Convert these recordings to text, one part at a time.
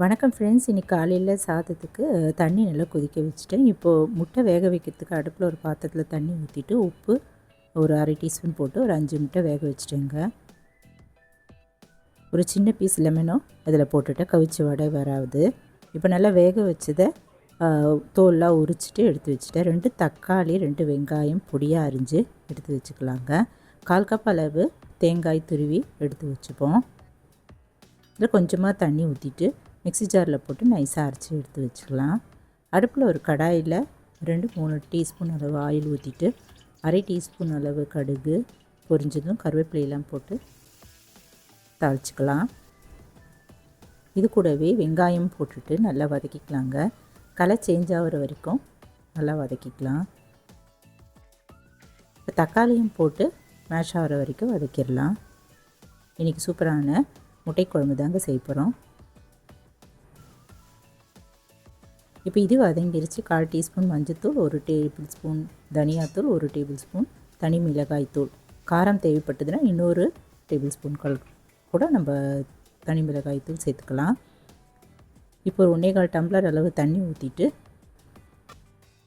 வணக்கம் ஃப்ரெண்ட்ஸ். இன்றைக்கி காலையில் சாதத்துக்கு தண்ணி நல்லா கொதிக்க வச்சுட்டேன். இப்போது முட்டை வேக வைக்கிறதுக்கு அடுப்பில் ஒரு பாத்திரத்தில் தண்ணி ஊற்றிட்டு உப்பு ஒரு அரை டீஸ்பூன் போட்டு ஒரு 5 முட்டை வேக வச்சுட்டேங்க. ஒரு சின்ன பீஸ் லெமனும் அதில் போட்டுட்டு கவிச்சி வடை வராது. இப்போ நல்லா வேக வச்சதை தோல்லாம் உரிச்சிட்டு எடுத்து வச்சுட்டேன். 2 தக்காளி 2 வெங்காயம் பொடியாக அரிஞ்சு எடுத்து வச்சுக்கலாங்க. 1/4 கப் அளவு தேங்காய் துருவி எடுத்து வச்சுப்போம். இதில் கொஞ்சமாக தண்ணி ஊற்றிட்டு மிக்ஸி ஜாரில் போட்டு நைஸாக அரைச்சி எடுத்து வச்சுக்கலாம். அடுப்பில் ஒரு கடாயில் 2-3 டீஸ்பூன் அளவு ஆயில் ஊற்றிட்டு அரை டீஸ்பூன் அளவு கடுகு பொரிஞ்சதும் கருவேப்பிலையெல்லாம் போட்டு தாளிச்சிக்கலாம். இது கூடவே வெங்காயம் போட்டுட்டு நல்லா வதக்கிக்கலாங்க. கலர் சேஞ்ச் ஆகிற வரைக்கும் நல்லா வதக்கிக்கலாம். இப்போ தக்காளியும் போட்டு மேஷ் ஆகிற வரைக்கும் வதக்கிடலாம். இன்றைக்கி சூப்பரான முட்டை குழம்பு தாங்க செய்ய போகிறோம். இப்போ இது வதங்கிருச்சு. 1/4 டீஸ்பூன் மஞ்சள்தூள், 1 டேபிள் ஸ்பூன் தனியாத்தூள், 1 டேபிள் ஸ்பூன் தனி மிளகாய் தூள். காரம் தேவைப்பட்டதுன்னா இன்னொரு டேபிள் ஸ்பூன் கூட நம்ம தனி மிளகாய் தூள் சேர்த்துக்கலாம். இப்போ ஒரு 1/4 டம்ளர் அளவு தண்ணி ஊற்றிட்டு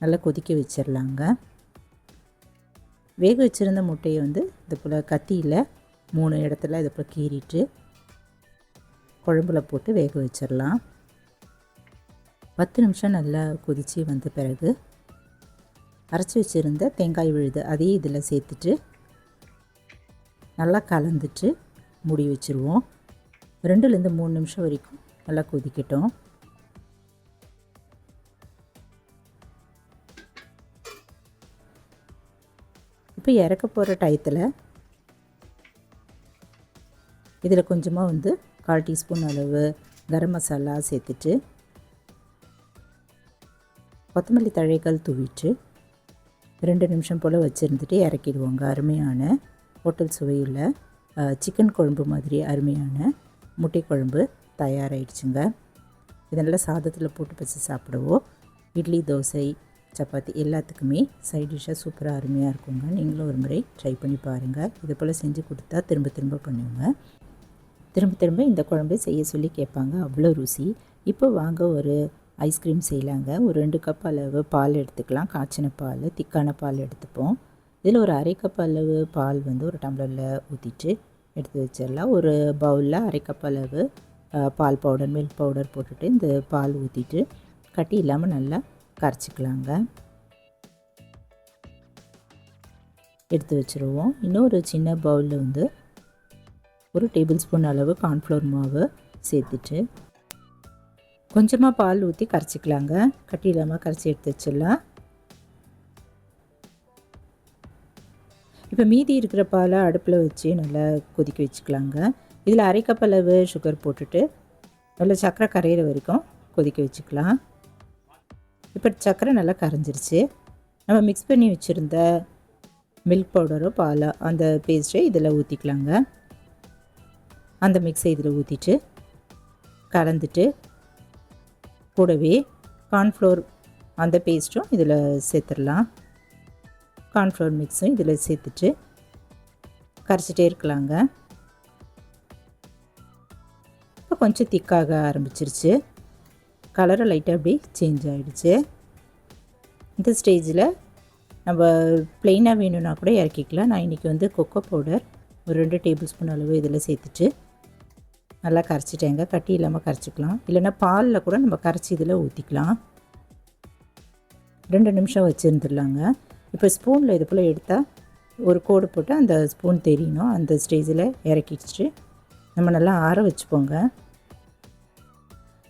நல்லா கொதிக்க வச்சிடலாங்க. வேக வச்சுருந்த முட்டையை இது போல் கத்தியில் 3 இடத்துல இது போல் கீறிட்டு குழம்புல போட்டு வேக வச்சிடலாம். 10 நிமிஷம் நல்லா கொதித்து வந்த பிறகு அரைச்சி வச்சுருந்த தேங்காய் விழுது அதையும் இதில் சேர்த்துட்டு நல்லா கலந்துட்டு மூடி வச்சுருவோம். 2-3 நிமிஷம் வரைக்கும் நல்லா கொதிக்கட்டும். இப்போ இறக்க போகிற டயத்தில் இதில் கொஞ்சமாக 1/4 டீஸ்பூன் அளவு கரம் மசாலா சேர்த்துட்டு கொத்தமல்லி தழைகள் தூவிட்டு 2 நிமிஷம் போல் வச்சுருந்துட்டு இறக்கிடுவோங்க. அருமையான ஹோட்டல் சுவையில் சிக்கன் குழம்பு மாதிரி அருமையான முட்டை குழம்பு தயாராகிடுச்சுங்க. இதெல்லாம் சாதத்தில் போட்டு பச்சு சாப்பிடுவோம். இட்லி, தோசை, சப்பாத்தி எல்லாத்துக்குமே சைட் டிஷ்ஷாக சூப்பராக அருமையாக இருக்குங்க. நீங்களும் ஒரு முறை ட்ரை பண்ணி பாருங்கள். இது போல் செஞ்சு கொடுத்தா திரும்ப திரும்ப பண்ணுவோங்க. திரும்ப திரும்ப இந்த குழம்பு செய்ய சொல்லி கேட்பாங்க. அவ்வளோ ருசி. இப்போ வாங்க ஒரு ஐஸ்கிரீம் செய்யலாங்க. ஒரு 2 கப் அளவு பால் எடுத்துக்கலாம். காய்ச்சின பால், திக்கான பால் எடுத்துப்போம். இதில் ஒரு அரை கப் அளவு பால் ஒரு டம்ளரில் ஊற்றிட்டு எடுத்து வச்சிடலாம். ஒரு பவுலில் அரை கப் அளவு பால் பவுடர், மில்க் பவுடர் போட்டுட்டு இந்த பால் ஊற்றிட்டு கட்டி இல்லாமல் நல்லா கரைச்சிக்கலாங்க. எடுத்து வச்சுருவோம். இன்னொரு சின்ன பவுலில் 1 டேபிள் ஸ்பூன் அளவு கார்ன்ஃப்ளவர் மாவு சேர்த்துட்டு கொஞ்சமாக பால் ஊற்றி கரைச்சிக்கலாங்க. கட்டி இல்லாமல் கரைச்சி எடுத்து வச்சிடலாம். இப்போ மீதி இருக்கிற பாலை அடுப்பில் வச்சு நல்லா கொதிக்க வச்சுக்கலாங்க. இதில் அரை கப் அளவு சுகர் போட்டுட்டு நல்லா சர்க்கரை கரையிற வரைக்கும் கொதிக்க வச்சுக்கலாம். இப்போ சர்க்கரை நல்லா கரைஞ்சிருச்சு. நம்ம மிக்ஸ் பண்ணி வச்சுருந்த மில்க் பவுடரும் பாலை அந்த பேஸ்ட்டை இதில் ஊற்றிக்கலாங்க. அந்த மிக்ஸை இதில் ஊற்றிட்டு கலந்துட்டு கூடவே கார்ன்ஃப்ளோர் அந்த பேஸ்ட்டும் இதில் சேர்த்துடலாம். கார்ன்ஃப்ளவர் மிக்ஸும் இதில் சேர்த்துட்டு கரைச்சிட்டே இருக்கலாங்க. இப்போ கொஞ்சம் திக்காக ஆரம்பிச்சிருச்சு. கலரை லைட்டாக அப்படி சேஞ்ச் ஆகிடுச்சு. இந்த ஸ்டேஜில் நம்ம ப்ளெயினாக வேணும்னா கூட இறக்கிக்கலாம். நான் இன்றைக்கி கொக்கோ பவுடர் ஒரு 2 டேபிள் ஸ்பூன் அளவு இதில் சேர்த்துட்டு நல்லா கரைச்சிட்டேங்க. கட்டி இல்லாமல் கரைச்சிக்கலாம். இல்லைன்னா பாலில் கூட நம்ம கரைச்சி இதில் ஊற்றிக்கலாம். 2 நிமிஷம் வச்சுருந்துடலாங்க. இப்போ ஸ்பூனில் இது போல் எடுத்தால் ஒரு கோடு போட்டு அந்த ஸ்பூன் தெரியணும். அந்த ஸ்டேஜில் இறக்கிட்டு நம்ம நல்லா ஆற வச்சுப்போங்க.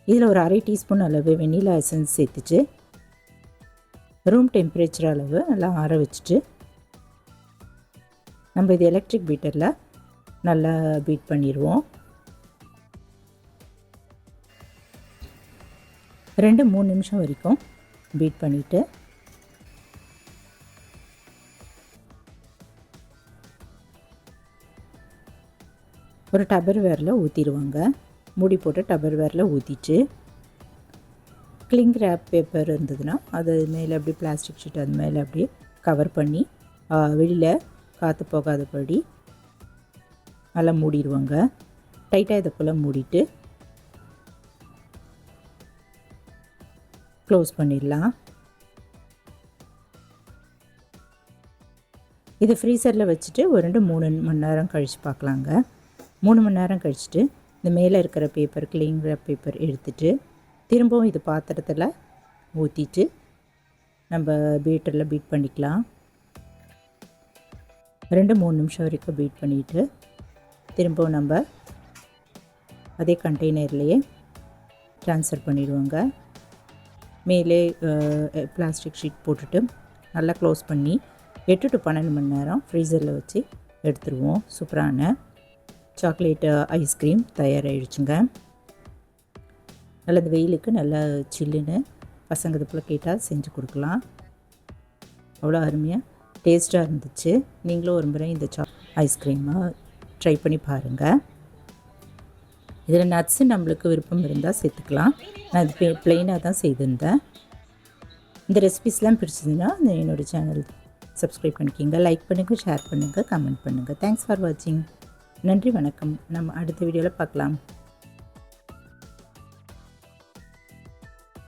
இதில் ஒரு அரை டீஸ்பூன் அளவு வெண்ணிலா எசன்ஸ் சேர்த்துட்டு ரூம் டெம்பரேச்சர் அளவு நல்லா ஆற வச்சுட்டு நம்ம இது எலக்ட்ரிக் பீட்டரில் நல்லா பீட் பண்ணிடுவோம். 2-3 நிமிஷம் வரைக்கும் பீட் பண்ணிவிட்டு ஒரு டபர் வேரில் ஊற்றிடுவாங்க. மூடி போட்டு டபர் வேரில் ஊற்றிட்டு கிளிங் ரேப் பேப்பர் இருந்ததுன்னா அது மேலே அப்படியே பிளாஸ்டிக் ஷீட் அது மேலே அப்படியே கவர் பண்ணி வெளியில் காற்று போகாதபடி நல்லா மூடிடுவாங்க. டைட்டாக இதை போல் மூடிட்டு க்ளோஸ் பண்ணிடலாம். இதை ஃப்ரீசரில் வச்சுட்டு ஒரு 2-3 மணி நேரம் கழித்து பார்க்கலாங்க. 3 மணி நேரம் கழிச்சுட்டு இந்த மேலே இருக்கிற பேப்பர், கிளீன் பேப்பர் எடுத்துட்டு திரும்பவும் இது பாத்திரத்தில் ஊற்றிட்டு நம்ம பீட்டரில் பீட் பண்ணிக்கலாம். 2-3 நிமிஷம் வரைக்கும் பீட் பண்ணிவிட்டு திரும்பவும் நம்ம அதே கண்டெய்னர்லேயே ட்ரான்ஸ்ஃபர் பண்ணிடுவோங்க. மேலே பிளாஸ்டிக் ஷீட் போட்டுட்டு நல்லா க்ளோஸ் பண்ணி 8 to 12 மணி நேரம் ஃப்ரீசரில் வச்சு எடுத்துருவோம். சூப்பரான சாக்லேட் ஐஸ்கிரீம் தயாராகிடுச்சுங்க. நல்ல இந்த வெயிலுக்கு நல்லா சில்லுன்னு பசங்க இது போல் கேட்டால் செஞ்சு கொடுக்கலாம். அவ்வளோ அருமையாக டேஸ்ட்டாக இருந்துச்சு. நீங்களும் ஒரு முறை இந்த ஐஸ்கிரீமை ட்ரை பண்ணி பாருங்கள். இதில் நட்ஸு நம்மளுக்கு விருப்பம் இருந்தால் சேர்த்துக்கலாம். நான் இது ப்ளெயினாக தான் செய்திருந்தேன். இந்த ரெசிபிஸ்லாம் பிடிச்சதுன்னா என்னோடய சேனல் சப்ஸ்கிரைப் பண்ணிக்கிங்க, லைக் பண்ணுங்கள், ஷேர் பண்ணுங்கள், கமெண்ட் பண்ணுங்கள். தேங்க்ஸ் ஃபார் வாட்சிங். நன்றி, வணக்கம். நம்ம அடுத்த வீடியோவில் பார்க்கலாம்.